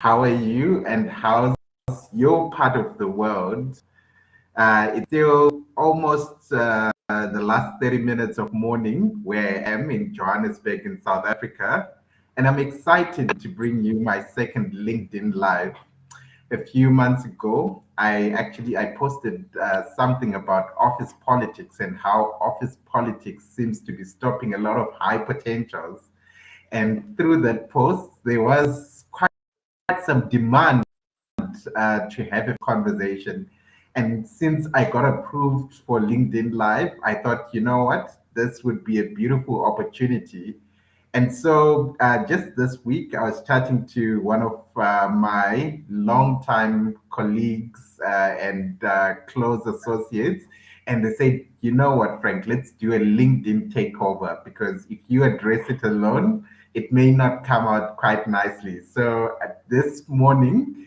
How are you and how's your part of the world? It's still almost the last 30 minutes of morning where I am in Johannesburg in South Africa. And I'm excited to bring you my second LinkedIn Live. A few months ago, I posted something about office politics and how office politics seems to be stopping a lot of high potentials. And through that post, there was quite some demand to have a conversation. And since I got approved for LinkedIn Live, I thought, you know what, this would be a beautiful opportunity. And so just this week, I was chatting to one of my longtime colleagues and close associates. And they said, you know what, Frank, let's do a LinkedIn takeover because if you address it alone, it may not come out quite nicely. So this morning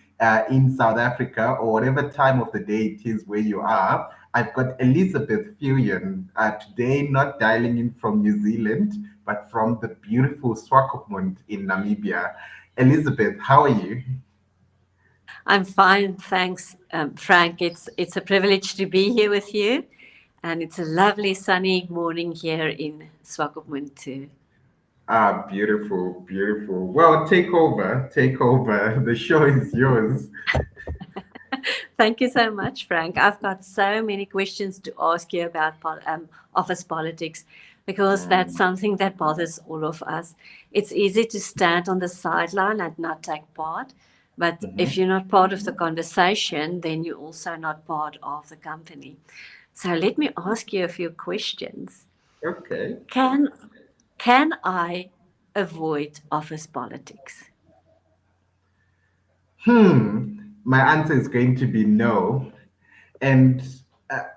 in South Africa, or whatever time of the day it is where you are, I've got Elizabeth Fuyon today, not dialing in from New Zealand, but from the beautiful Swakopmund in Namibia. Elizabeth, how are you? I'm fine, thanks, Frank. It's a privilege to be here with you, and it's a lovely sunny morning here in Swakopmund too. Ah, beautiful, beautiful. Well, take over, take over. The show is yours. Thank you so much, Frank. I've got so many questions to ask you about office politics because that's Mm, something that bothers all of us. It's easy to stand on the sideline and not take part, but if mhm. you're not part of the conversation, then you're also not part of the company. So let me ask you a few questions. Okay. Can can I avoid office politics? My answer is going to be no. And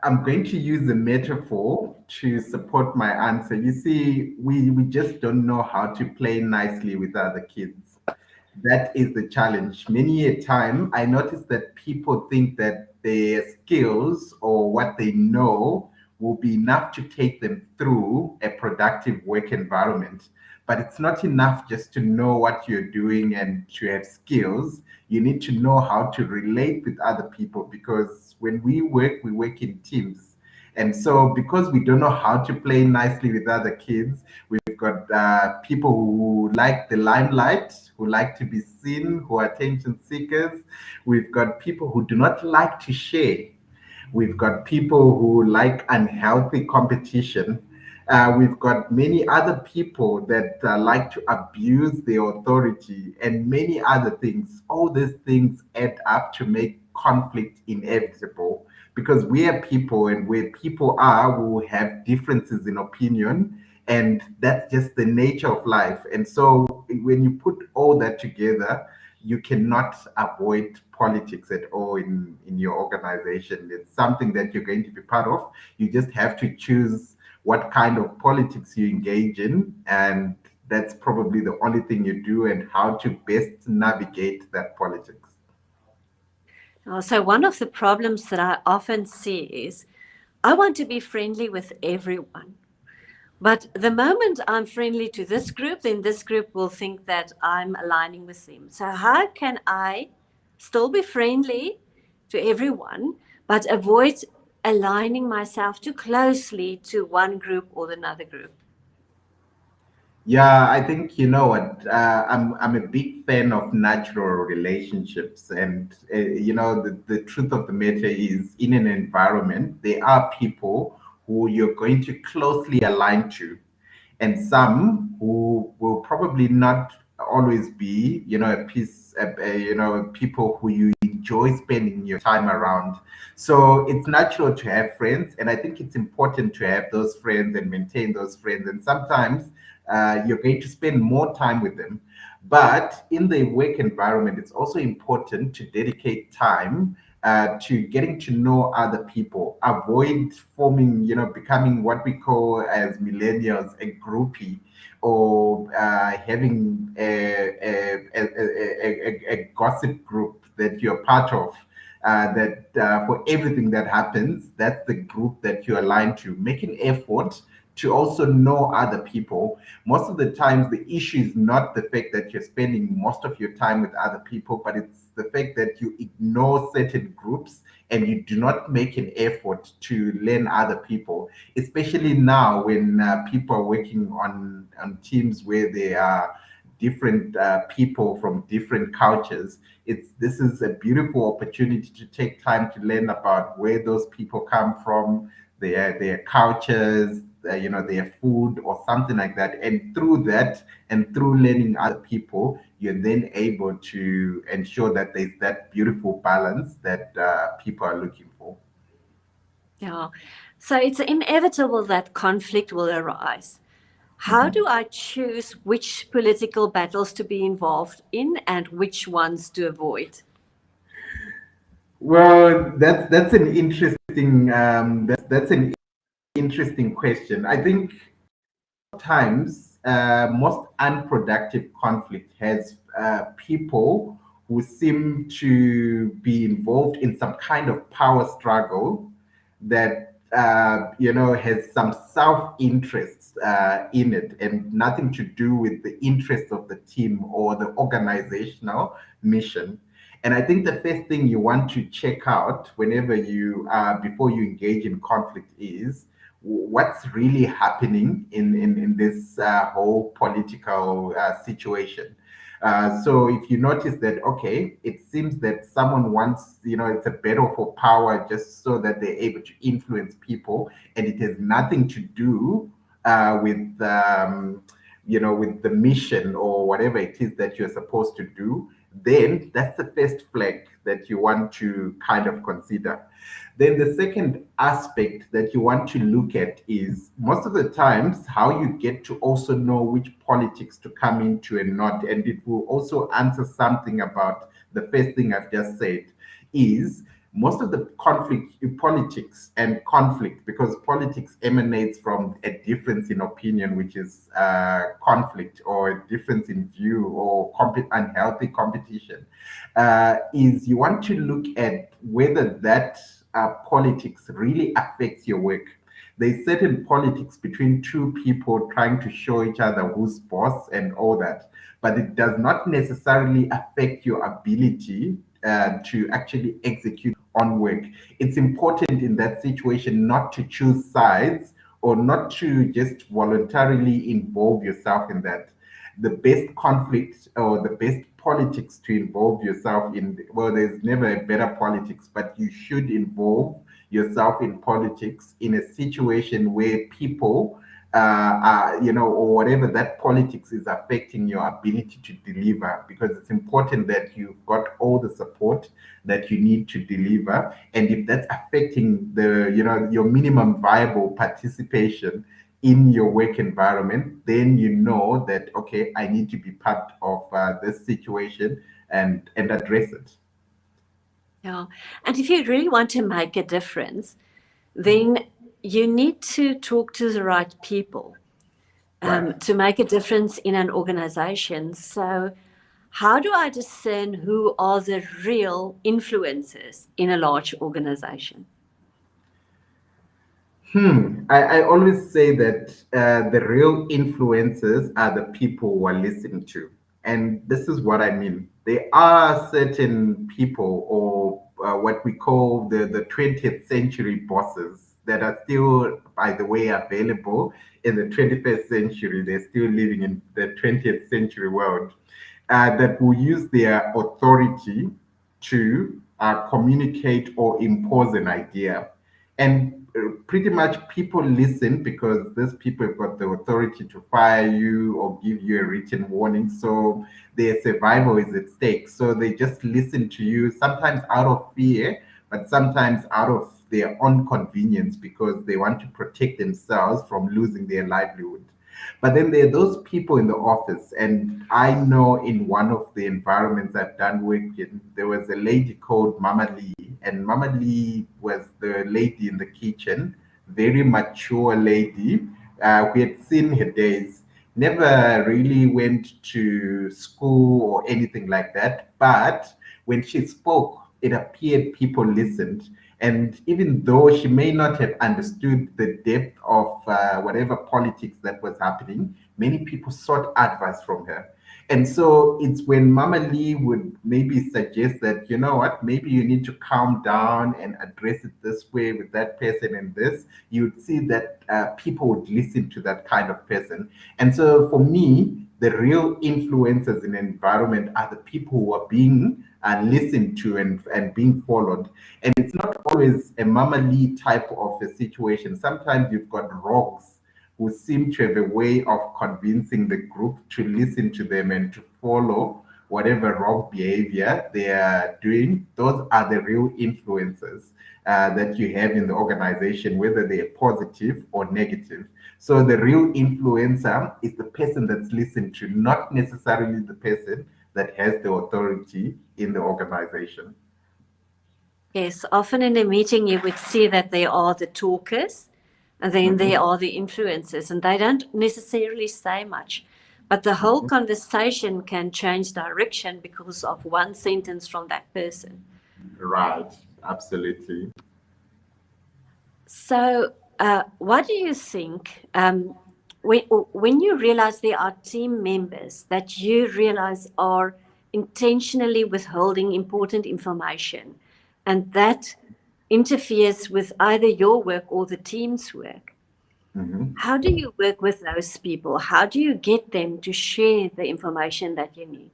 I'm going to use a metaphor to support my answer. You see, we just don't know how to play nicely with other kids. That is the challenge. Many a time, I notice that people think that their skills or what they know will be enough to take them through a productive work environment. But it's not enough just to know what you're doing and to have skills. You need to know how to relate with other people because when we work in teams. And so, because we don't know how to play nicely with other kids, we've got people who like the limelight, who like to be seen, who are attention seekers. We've got people who do not like to share. We've got people who like unhealthy competition. We've got many other people that like to abuse their authority and many other things. All these things add up to make conflict inevitable because we are people, and where people are, we will have differences in opinion, and that's just the nature of life. And so when you put all that together, you cannot avoid politics at all in your organization. It's something that you're going to be part of. You just have to choose what kind of politics you engage in, and that's probably the only thing you do, and how to best navigate that politics. So, one of the problems that I often see is I want to be friendly with everyone. But the moment I'm friendly to this group, then this group will think that I'm aligning with them. So, how can I still be friendly to everyone, but avoid aligning myself too closely to one group or another group? Yeah, I think you know what. I'm a big fan of natural relationships, and the truth of the matter is, in an environment, there are people who you're going to closely align to, and some who will probably not always be, a piece, people who you enjoy spending your time around. So it's natural to have friends, and I think it's important to have those friends and maintain those friends. And sometimes you're going to spend more time with them. But in the work environment, it's also important to dedicate time to getting to know other people. Avoid forming, becoming what we call as millennials a groupie, or having a gossip group that you're part of. That for everything that happens, that's the group that you align to. Make an effort to also know other people. Most of the times, the issue is not the fact that you're spending most of your time with other people, but it's the fact that you ignore certain groups and you do not make an effort to learn other people, especially now when people are working on teams where they are different people from different cultures. This is a beautiful opportunity to take time to learn about where those people come from, their cultures, their food or something like that. And through that, and through learning other people, you're then able to ensure that there's that beautiful balance that people are looking for. Yeah. So it's inevitable that conflict will arise. How Mhm. do I choose which political battles to be involved in and which ones to avoid? Well, that's an interesting that's an interesting question. I think times most unproductive conflict has people who seem to be involved in some kind of power struggle that has some self-interest in it and nothing to do with the interests of the team or the organizational mission. And I think the first thing you want to check out whenever you before you engage in conflict is what's really happening in this whole political situation. So if you notice that, okay, it seems that someone wants, it's a battle for power just so that they're able to influence people, and it has nothing to do with the mission or whatever it is that you're supposed to do, then that's the first flag that you want to kind of consider. Then the second aspect that you want to look at is most of the times how you get to also know which politics to come into and not. And it will also answer something about the first thing I've just said is most of the conflict politics and conflict, because politics emanates from a difference in opinion, which is conflict or a difference in view or unhealthy competition, is you want to look at whether that politics really affects your work. There's certain politics between two people trying to show each other who's boss and all that, but it does not necessarily affect your ability to actually execute on work. It's important in that situation not to choose sides or not to just voluntarily involve yourself in that. The best conflict or the best politics to involve yourself in, well, there's never a better politics, but you should involve yourself in politics in a situation where people or whatever that politics is affecting your ability to deliver, because it's important that you've got all the support that you need to deliver. And if that's affecting your minimum viable participation in your work environment, then you know that, okay, I need to be part of this situation and address it. Yeah. And if you really want to make a difference, then you need to talk to the right people Right. to make a difference in an organization. So, how do I discern who are the real influencers in a large organization? I always say that the real influencers are the people who are listening to. And this is what I mean. There are certain people, or what we call the 20th century bosses, that are still, by the way, available in the 21st century. They're still living in the 20th century world, that will use their authority to communicate or impose an idea. And pretty much people listen because these people have got the authority to fire you or give you a written warning. So their survival is at stake. So they just listen to you, sometimes out of fear, but sometimes out of their own convenience because they want to protect themselves from losing their livelihood. But then there are those people in the office, and I know in one of the environments I've done work in, there was a lady called Mama Lee, and Mama Lee was the lady in the kitchen, very mature lady. We had seen her days, never really went to school or anything like that. But when she spoke, it appeared people listened. And even though she may not have understood the depth of whatever politics that was happening, many people sought advice from her. And so it's when Mama Lee would maybe suggest that, you know what, maybe you need to calm down and address it this way with that person and this, you'd see that people would listen to that kind of person. And so for me, the real influencers in the environment are the people who are being listened to and being followed. And it's not always a Mama Lee type of a situation. Sometimes you've got rogues who seem to have a way of convincing the group to listen to them and to follow whatever wrong behavior they are doing. Those are the real influencers that you have in the organization, whether they're positive or negative. So the real influencer is the person that's listened to, not necessarily the person that has the authority in the organization. Yes, often in a meeting, you would see that there are the talkers and then there Mhm, are the influencers, and they don't necessarily say much. But the whole mhm. conversation can change direction because of one sentence from that person. Right, absolutely. So, what do you think when you realize there are team members that you realize are intentionally withholding important information and that interferes with either your work or the team's work? Mhm. How do you work with those people? How do you get them to share the information that you need?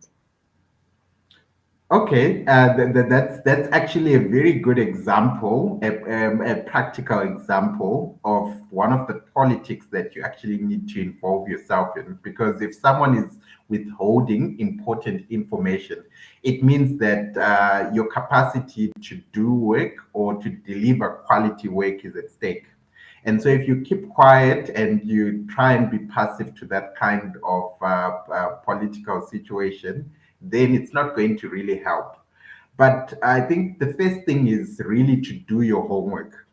Okay, that's actually a very good example, a practical example of one of the politics that you actually need to involve yourself in. Because if someone is withholding important information, it means that your capacity to do work or to deliver quality work is at stake. And so if you keep quiet and you try and be passive to that kind of political situation, then it's not going to really help. But I think the first thing is really to do your homework.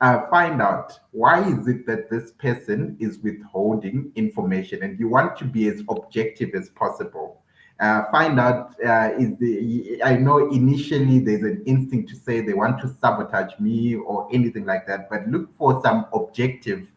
Find out why is it that this person is withholding information, and you want to be as objective as possible. Find out is the I know initially there's an instinct to say they want to sabotage me or anything like that, but look for some objective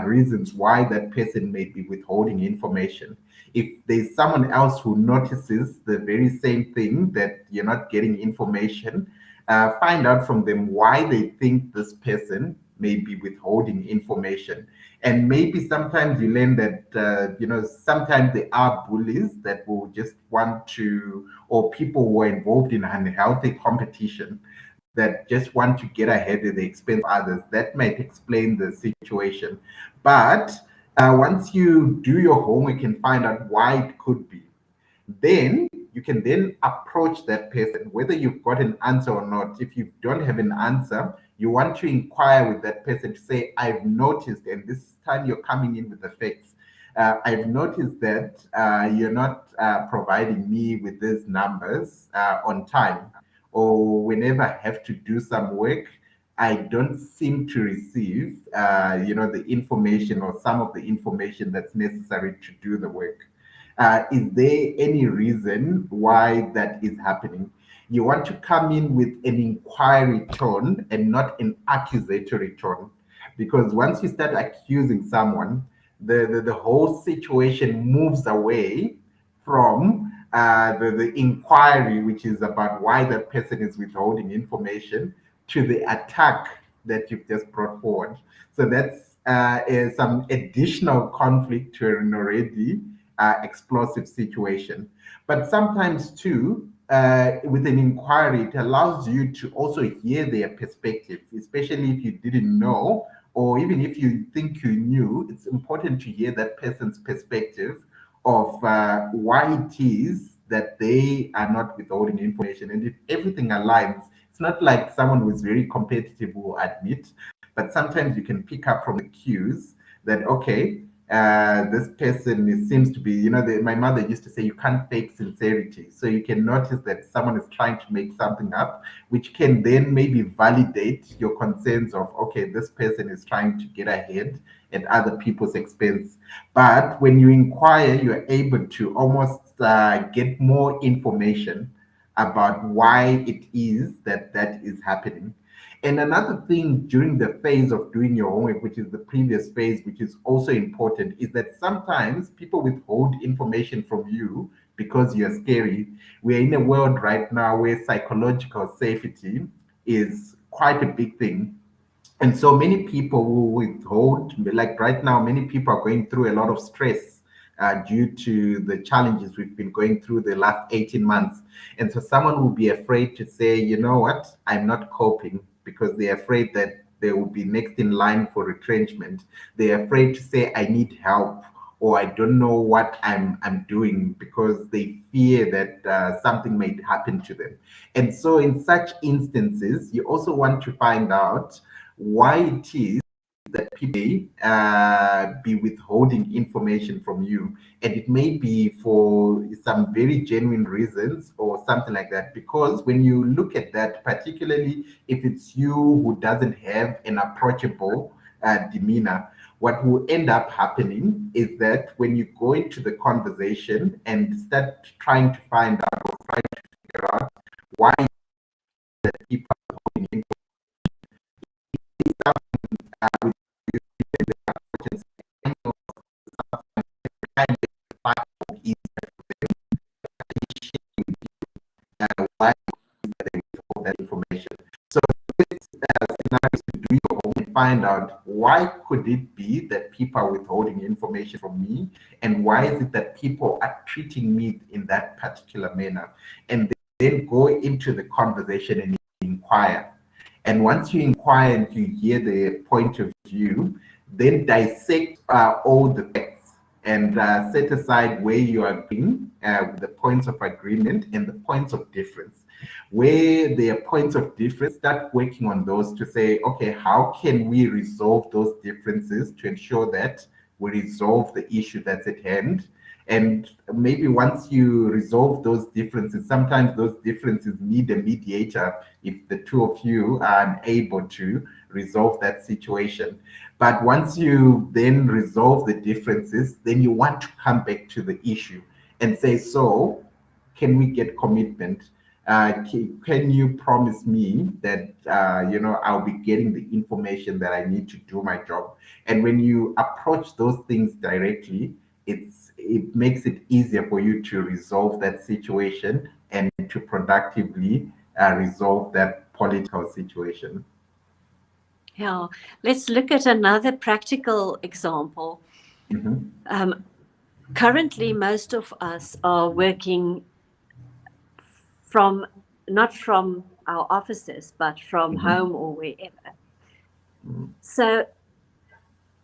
reasons why that person may be withholding information. If there's someone else who notices the very same thing, that you're not getting information, find out from them why they think this person may be withholding information. And maybe sometimes you learn that, sometimes there are bullies that will just want to, or people who are involved in unhealthy competition that just want to get ahead at the expense of others. That might explain the situation. But once you do your homework and find out why it could be, then you can then approach that person, whether you've got an answer or not. If you don't have an answer, you want to inquire with that person to say, I've noticed, and this time you're coming in with the facts. I've noticed that you're not providing me with these numbers on time, or whenever I have to do some work, I don't seem to receive, the information or some of the information that's necessary to do the work. Is there any reason why that is happening? You want to come in with an inquiry tone and not an accusatory tone. Because once you start accusing someone, the whole situation moves away from the inquiry, which is about why that person is withholding information, to the attack that you've just brought forward. So that's some additional conflict to an already explosive situation. But sometimes, too, with an inquiry, it allows you to also hear their perspective, especially if you didn't know, or even if you think you knew. It's important to hear that person's perspective of why it is that they are not withholding information. And if everything aligns, it's not like someone who is very competitive will admit, but sometimes you can pick up from the cues that, okay, this person seems to be, my mother used to say, you can't fake sincerity. So you can notice that someone is trying to make something up, which can then maybe validate your concerns of, okay, this person is trying to get ahead at other people's expense. But when you inquire, you're able to almost get more information about why it is that that is happening. And another thing during the phase of doing your homework, which is the previous phase, which is also important, is that sometimes people withhold information from you because you're scary. We're in a world right now where psychological safety is quite a big thing. And so many people will withhold, like right now, many people are going through a lot of stress due to the challenges we've been going through the last 18 months. And so someone will be afraid to say, you know what, I'm not coping, because they're afraid that they will be next in line for retrenchment. They're afraid to say, I need help, or I don't know what I'm doing, because they fear that something might happen to them. And so in such instances, you also want to find out why it is that people may be withholding information from you. And it may be for some very genuine reasons or something like that. Because when you look at that, particularly if it's you who doesn't have an approachable demeanor, what will end up happening is that when you go into the conversation and start trying to find out or trying to figure out why that people are holding information, why that information. So this scenario to do your own and find out why could it be that people are withholding information from me, and why is it that people are treating me in that particular manner, and then go into the conversation and inquire. And once you inquire and you hear the point of view, then dissect all the facts and set aside where you are agreeing with the points of agreement and the points of difference. Where there are points of difference, start working on those to say, okay, how can we resolve those differences to ensure that we resolve the issue that's at hand? And maybe once you resolve those differences, sometimes those differences need a mediator if the two of you are unable to resolve that situation. But once you then resolve the differences, then you want to come back to the issue and say, so can we get commitment? Can you promise me that I'll be getting the information that I need to do my job? And when you approach those things directly, it makes it easier for you to resolve that situation and to productively resolve that political situation. Yeah, let's look at another practical example. Mhm. Currently, most of us are working from not from our offices, but from Mhm. home or wherever. So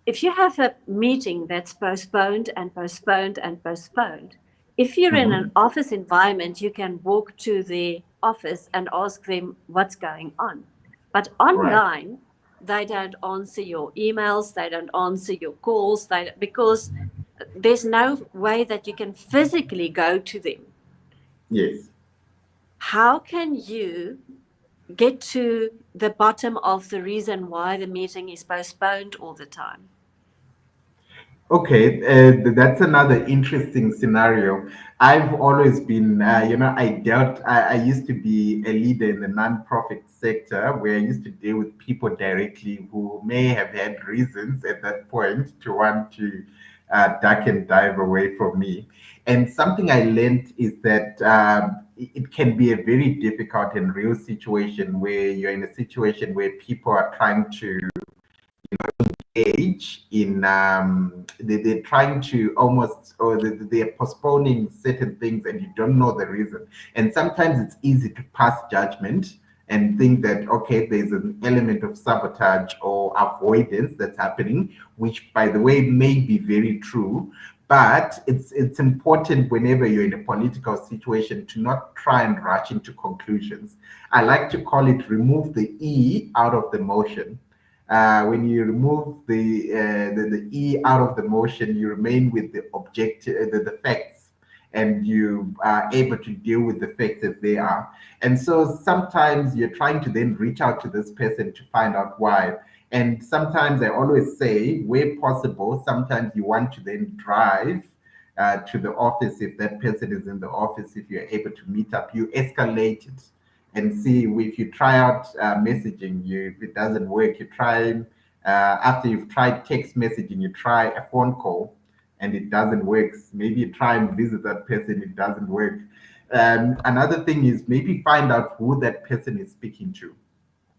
if you have a meeting that's postponed and postponed and postponed, if you're in an Mhm. office environment, you can walk to the office and ask them what's going on. But Right. online, they don't answer your emails, they don't answer your calls, because there's no way that you can physically go to them. Yes. How can you get to the bottom of the reason why the meeting is postponed all the time? Okay, that's another interesting scenario. I've always been, I used to be a leader in the nonprofit sector where I used to deal with people directly who may have had reasons at that point to want to duck and dive away from me. And something I learned is that it can be a very difficult and real situation where you're in a situation where people are trying to age in they're trying to almost, or they're postponing certain things and you don't know the reason. And sometimes it's easy to pass judgment and think that, okay, there's an element of sabotage or avoidance that's happening, which by the way may be very true. But it's important whenever you're in a political situation to not try and rush into conclusions. I like to call it remove the E out of the motion. When you remove the E out of the motion, you remain with the objective, the facts, and you are able to deal with the facts as they are. And so sometimes you're trying to then reach out to this person to find out why. And sometimes I always say, where possible, sometimes you want to then drive to the office if that person is in the office. If you're able to meet up, you escalate it and see if you try out messaging, if it doesn't work, you try after you've tried text messaging, you try a phone call and it doesn't work. Maybe you try and visit that person, it doesn't work. Another thing is maybe find out who that person is speaking to,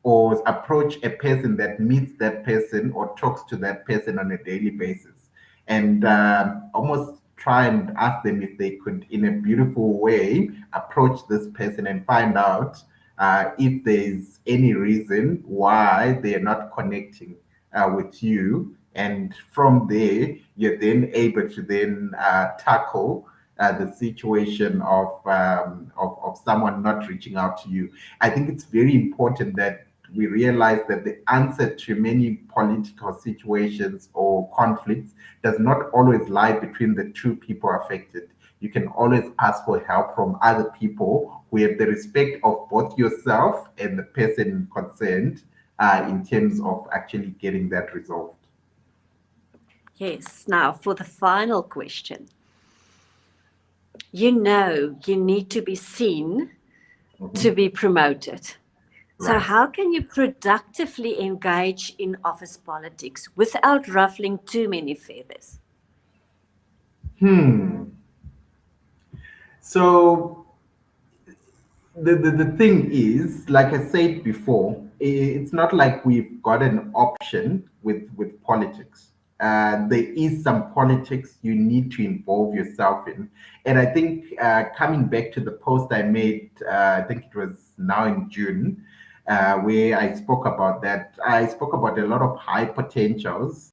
or approach a person that meets that person or talks to that person on a daily basis, and almost try and ask them if they could, in a beautiful way, approach this person and find out if there's any reason why they're not connecting with you. And from there, you're then able to then tackle the situation of someone not reaching out to you. I think it's very important that we realize that the answer to many political situations or conflicts does not always lie between the two people affected. You can always ask for help from other people who have the respect of both yourself and the person concerned in terms of actually getting that resolved. Yes. Now, for the final question, you know you need to be seen to Mhm. be promoted. So, Right. how can you productively engage in office politics without ruffling too many feathers? Hmm. So the thing is, like I said before, it's not like we've got an option with politics. There is some politics you need to involve yourself in. And I think coming back to the post I made, I think it was now in June, where I spoke about that. I spoke about a lot of high potentials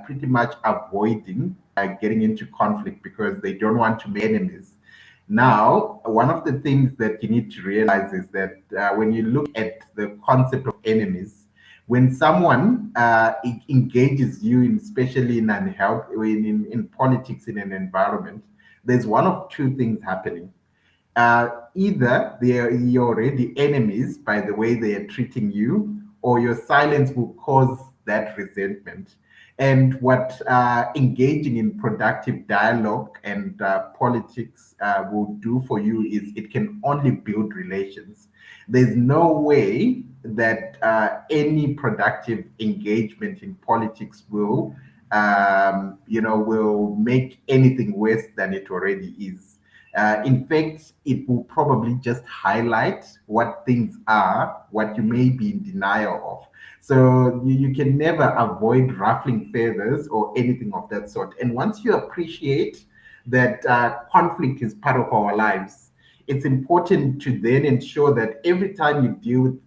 pretty much avoiding getting into conflict because they don't want to make enemies. Now, one of the things that you need to realize is that when you look at the concept of enemies, when someone engages you, in, especially in unhealth, in politics, in an environment, there's one of two things happening. Either you're already enemies by the way they are treating you, or your silence will cause that resentment. And what engaging in productive dialogue and politics will do for you is it can only build relations. There's no way that any productive engagement in politics will make anything worse than it already is. In fact, it will probably just highlight what things are, what you may be in denial of. So you can never avoid ruffling feathers or anything of that sort. And once you appreciate that conflict is part of our lives, it's important to then ensure that every time you deal with,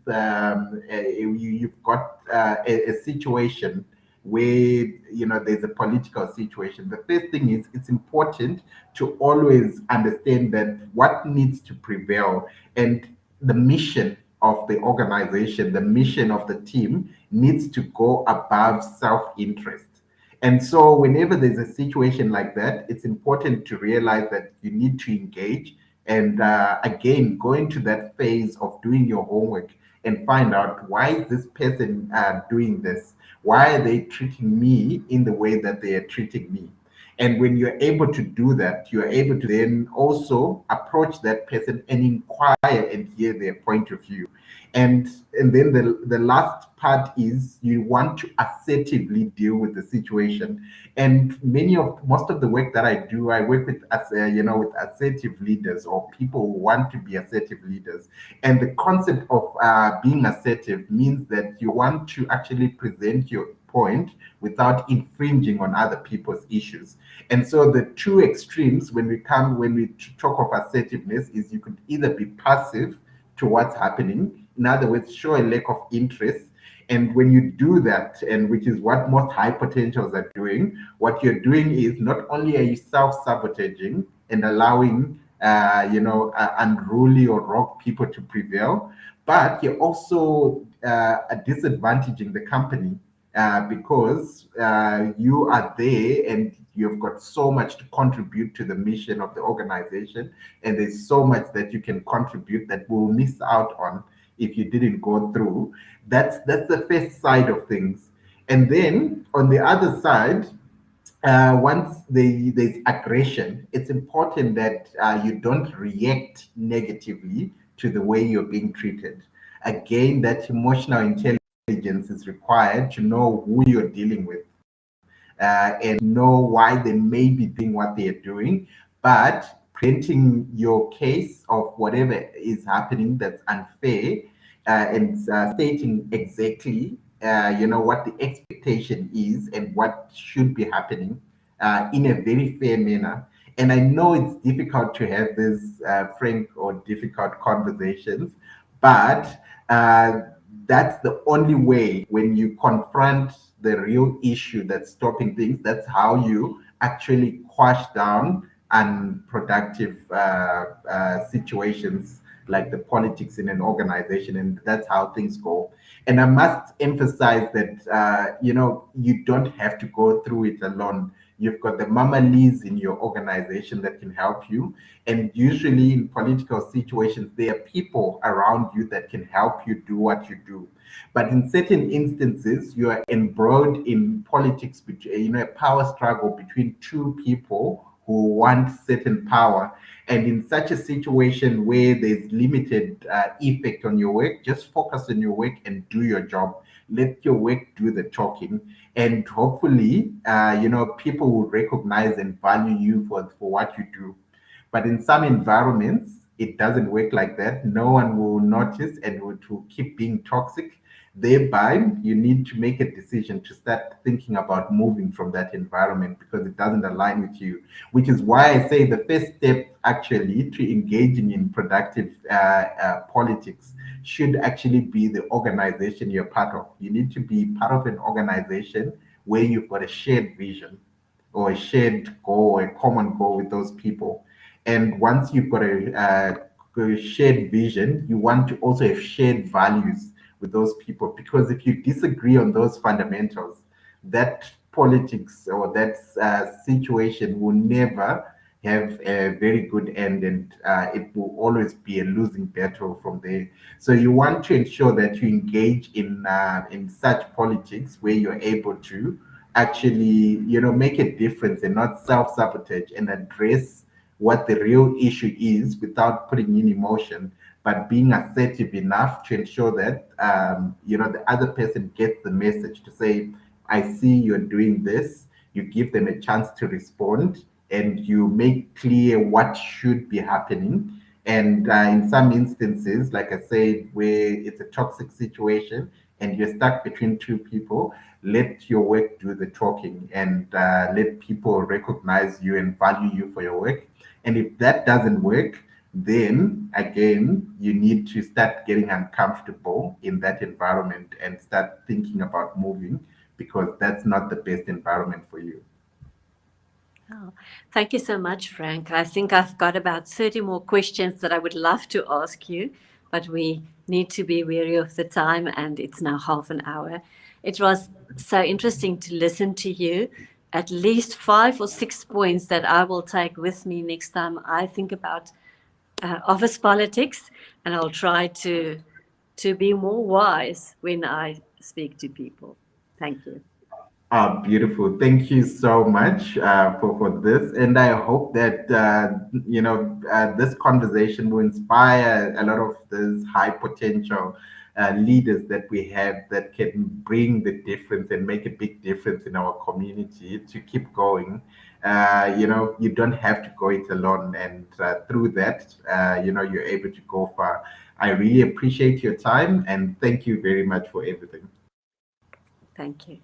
you've got a situation where there's a political situation. The first thing is it's important to always understand that what needs to prevail, and the mission of the organization, the mission of the team needs to go above self-interest. And so whenever there's a situation like that, it's important to realize that you need to engage and again go into that phase of doing your homework and find out, why is this person doing this? Why are they treating me in the way that they are treating me? And when you're able to do that, you're able to then also approach that person and inquire and hear their point of view. And then the last part is you want to assertively deal with the situation. And most of the work that I do, I work with with assertive leaders or people who want to be assertive leaders. And the concept of being assertive means that you want to actually present your point without infringing on other people's issues. And so the two extremes when we talk of assertiveness is you could either be passive to what's happening, in other words, show a lack of interest. And when you do that, and which is what most high potentials are doing, what you're doing is not only are you self-sabotaging and allowing unruly or rogue people to prevail, but you're also disadvantaging the company because you are there and you've got so much to contribute to the mission of the organization, and there's so much that you can contribute that we'll miss out on if you didn't go through. That's the first side of things. And then on the other side, once there's aggression, it's important that you don't react negatively to the way you're being treated. Again, that emotional intelligence is required to know who you're dealing with, and know why they may be doing what they are doing, but presenting your case of whatever is happening that's unfair, and stating exactly, what the expectation is and what should be happening in a very fair manner. And I know it's difficult to have these frank or difficult conversations, but that's the only way. When you confront the real issue that's stopping things, that's how you actually quash down unproductive situations like the politics in an organization, and that's how things go. And I must emphasize that you don't have to go through it alone. You've got the mama leads in your organization that can help you. And usually in political situations, there are people around you that can help you do what you do. But in certain instances, you are embroiled in politics, a power struggle between two people who want certain power. And in such a situation where there's limited effect on your work, just focus on your work and do your job. Let your work do the talking, and hopefully, people will recognize and value you for what you do. But in some environments, it doesn't work like that. No one will notice, and it will keep being toxic. Thereby, you need to make a decision to start thinking about moving from that environment because it doesn't align with you. Which is why I say the first step actually to engaging in productive politics should actually be the organization you're part of. You need to be part of an organization where you've got a shared vision or a shared goal, a common goal with those people. And once you've got a shared vision, you want to also have shared values with those people. Because if you disagree on those fundamentals, that politics or that situation will never have a very good end, and it will always be a losing battle from there. So you want to ensure that you engage in such politics where you're able to actually make a difference and not self-sabotage, and address what the real issue is without putting in emotion, but being assertive enough to ensure that the other person gets the message to say, I see you're doing this. You give them a chance to respond, and you make clear what should be happening. And in some instances, like I said, where it's a toxic situation and you're stuck between two people, let your work do the talking, and let people recognize you and value you for your work. And if that doesn't work, then again, you need to start getting uncomfortable in that environment and start thinking about moving, because that's not the best environment for you. Oh, thank you so much, Frank. I think I've got about 30 more questions that I would love to ask you, but we need to be wary of the time, and it's now half an hour. It was so interesting to listen to you. At least 5 or 6 points that I will take with me next time I think about office politics, and I'll try to be more wise when I speak to people. Thank you. Beautiful. Thank you so much for this. And I hope that, this conversation will inspire a lot of these high potential leaders that we have that can bring the difference and make a big difference in our community to keep going. You don't have to go it alone. And through that, you're able to go far. I really appreciate your time, and thank you very much for everything. Thank you.